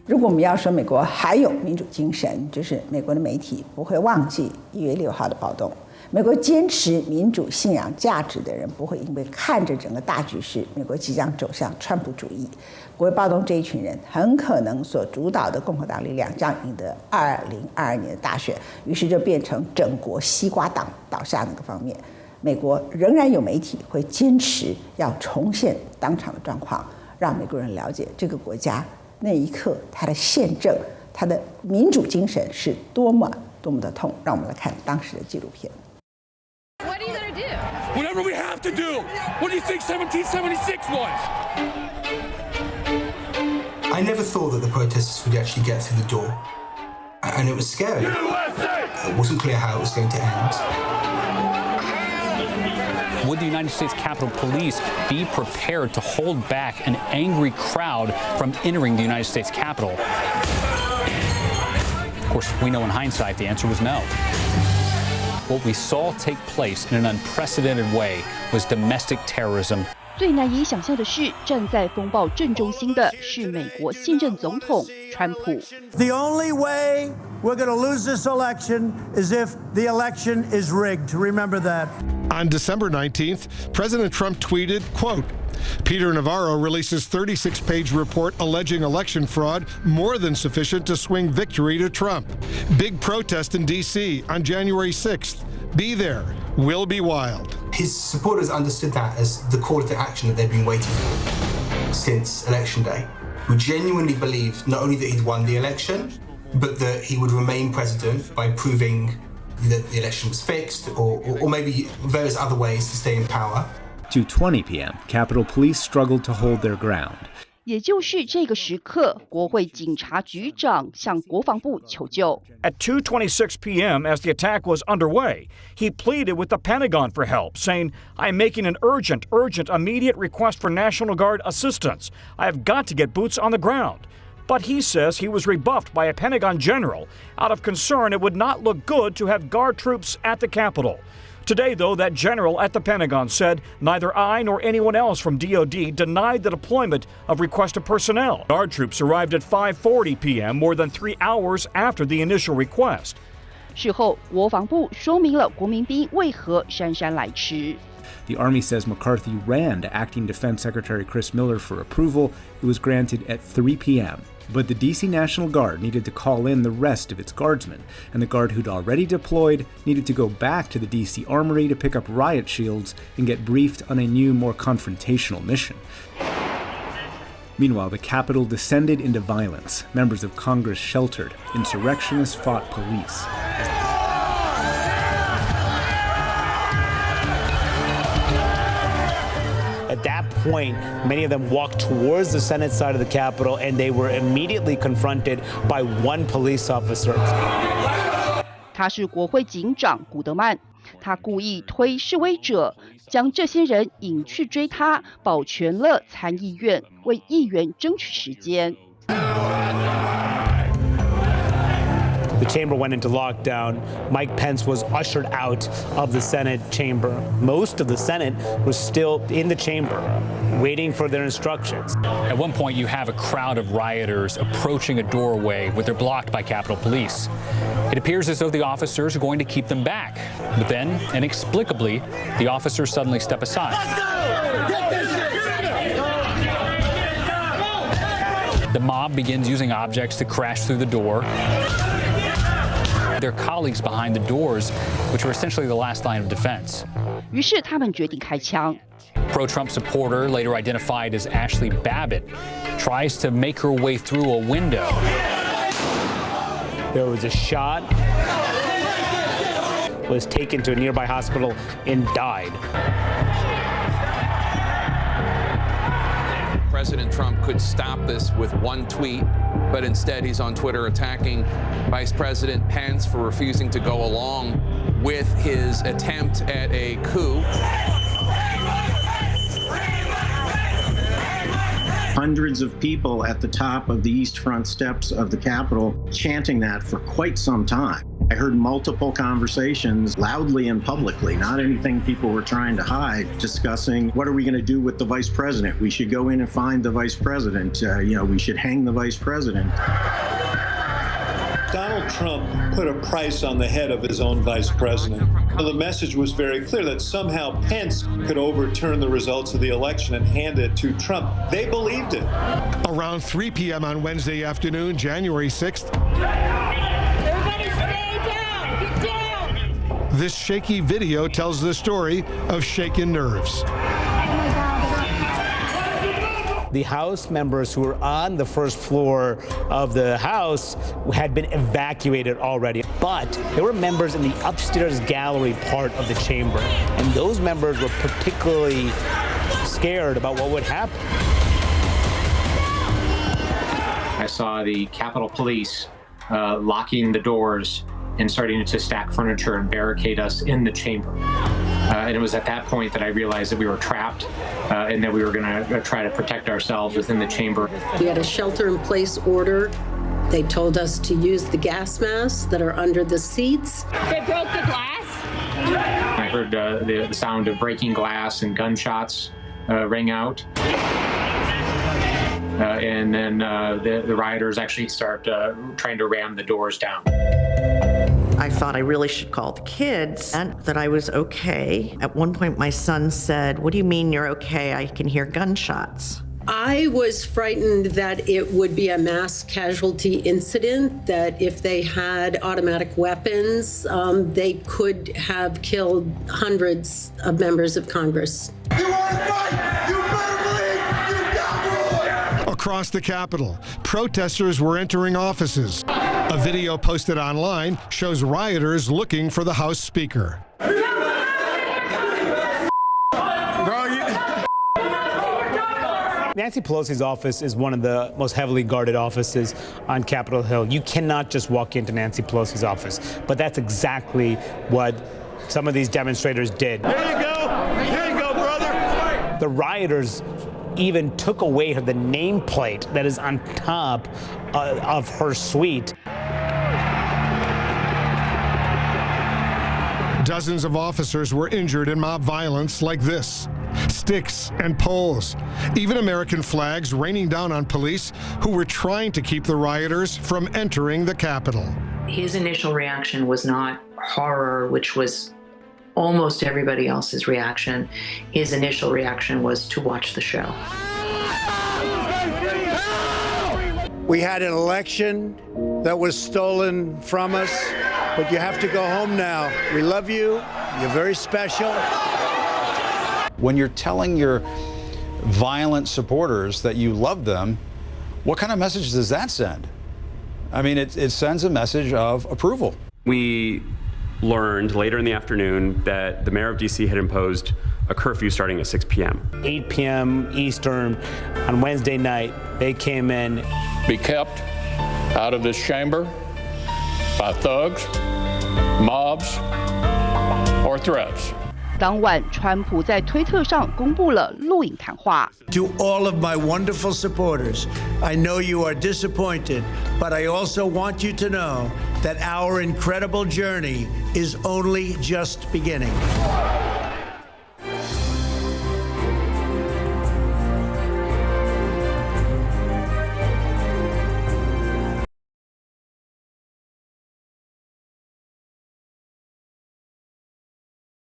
如果我们要说美国还有民主精神，就是美国的媒体不会忘记1月6号的暴动。美国坚持民主信仰价值的人不会因为看着整个大局势，美国即将走向川普主义，国会暴动这一群人很可能所主导的共和党力量将赢得2022年的大选，于是就变成整国西瓜党倒下那个方面。美国仍然有媒体会坚持要重现当场的状况，让美国人了解这个国家那一刻它的宪政、它的民主精神是多么的痛。让我们来看当时的纪录片。What are you gonna do? Whatever we have to do. What do you think 1776 was? I never thought that the protesters would actually get through the door, and it was scary. USA! It wasn't clear how it was going to end. Would the United States Capitol Police be prepared to hold back an angry crowd from entering the United States Capitol? Of course, we know in hindsight the answer was no. What we saw take place in an unprecedented way was domestic terrorism. 最难以想象的是，站在风暴正中心的是美国现任总统川普。The only way we're going to lose this election is if the election is rigged. Remember that. On December 19th, President Trump tweeted, quote, Peter Navarro releases 36-page report alleging election fraud, more than sufficient to swing victory to Trump. Big protest in D.C. on January 6th. Be there. Will be wild. His supporters understood that as the call to action that they've been waiting for since Election Day, who genuinely believed not only that he'd won the election, but that he would remain president by proving that the election was fixed or maybe various other ways to stay in power. 2:20 p.m., Capitol Police struggled to hold their ground. 也就是这个时刻，国会警察局长向国防部求救。At 2:26 p.m., as the attack was underway, he pleaded with the Pentagon for help, saying, "I'm making an urgent, immediate request for National Guard assistance. I have got to get boots on the ground." But he says he was rebuffed by a Pentagon general out of concern it would not look good to have Guard troops at the Capitol. Today, though, that general at the Pentagon said neither I nor anyone else from DoD denied the deployment of requested personnel. Guard troops arrived at 5:40 p.m., more than 3 hours after the initial request. 事后，国防部说明了国民兵为何姗姗来迟。The Army says McCarthy ran to Acting Defense Secretary Chris Miller for approval. It was granted at 3 p.m. But the D.C. National Guard needed to call in the rest of its guardsmen, and the Guard who'd already deployed needed to go back to the D.C. Armory to pick up riot shields and get briefed on a new, more confrontational mission. Meanwhile, the Capitol descended into violence. Members of Congress sheltered. Insurrectionists fought police. At that point, many of them walked towards the Senate side of the Capitol, and they were immediately confronted by one police officer. 他是国会警长古德曼，他故意推示威者，将这些人引去追他，保全了参议院，为议员争取时间。The chamber went into lockdown. Mike Pence was ushered out of the Senate chamber. Most of the Senate was still in the chamber, waiting for their instructions. At one point, you have a crowd of rioters approaching a doorway, but they're blocked by Capitol Police. It appears as though the officers are going to keep them back. But then, inexplicably, the officers suddenly step aside. The mob begins using objects to crash through the door. Their colleagues behind the doors, which were essentially the last line of defense. 于是他们决定开枪。Pro-Trump supporter, later identified as Ashley Babbitt, tries to make her way through a window. There was a shot, was taken to a nearby hospital, and died. President Trump could stop this with one tweet, but instead he's on Twitter attacking Vice President Pence for refusing to go along with his attempt at a coup. Hundreds of people at the top of the East Front steps of the Capitol chanting that for quite some time. I heard multiple conversations loudly and publicly, not anything people were trying to hide, discussing what are we going to do with the vice president? We should go in and find the vice president. We should hang the vice president. Donald Trump put a price on the head of his own vice president. The message was very clear that somehow Pence could overturn the results of the election and hand it to Trump. They believed it. Around 3 p.m. on Wednesday afternoon, January 6th, Everybody stay down! Get down! this shaky video tells the story of shaken nerves. The House members who were on the first floor of the House had been evacuated already, but there were members in the upstairs gallery part of the chamber, and those members were particularly scared about what would happen. I saw the Capitol Police locking the doors and starting to stack furniture and barricade us in the chamber. And it was at that point that I realized that we were trapped and that we were going to try to protect ourselves within the chamber. We had a shelter-in-place order. They told us to use the gas masks that are under the seats. They broke the glass? I heard the sound of breaking glass and gunshots ring out. And then the rioters actually start trying to ram the doors down. I thought I really should call the kids and that I was okay. At one point, my son said, "What do you mean you're okay? I can hear gunshots." I was frightened that it would be a mass casualty incident, that if they had automatic weapons, they could have killed hundreds of members of Congress. You want to fight? You better believe you got one! Across the Capitol, protesters were entering offices. A video posted online shows rioters looking for the House Speaker. Nancy Pelosi's office is one of the most heavily guarded offices on Capitol Hill. You cannot just walk into Nancy Pelosi's office, but that's exactly what some of these demonstrators did. There you go, brother. The rioters even took away the nameplate that is on top of her suite. Dozens of officers were injured in mob violence like this. Sticks and poles, even American flags raining down on police who were trying to keep the rioters from entering the Capitol. His initial reaction was not horror, which was almost everybody else's reaction. His initial reaction was to watch the show. We had an election that was stolen from us, but you have to go home now. We love you. You're very special. When you're telling your violent supporters that you love them, what kind of message does that send? I mean, it sends a message of approval. We learned later in the afternoon that the mayor of D.C. had imposed a curfew starting at 6 p.m. 8 p.m. Eastern on Wednesday night, they came in. Be kept out of this chamber by thugs, mobs, or threats. 当晚，川普在推特上公布了录影谈话。To all of my wonderful supporters, I know you are disappointed, but I also want you to know that our incredible journey is only just beginning.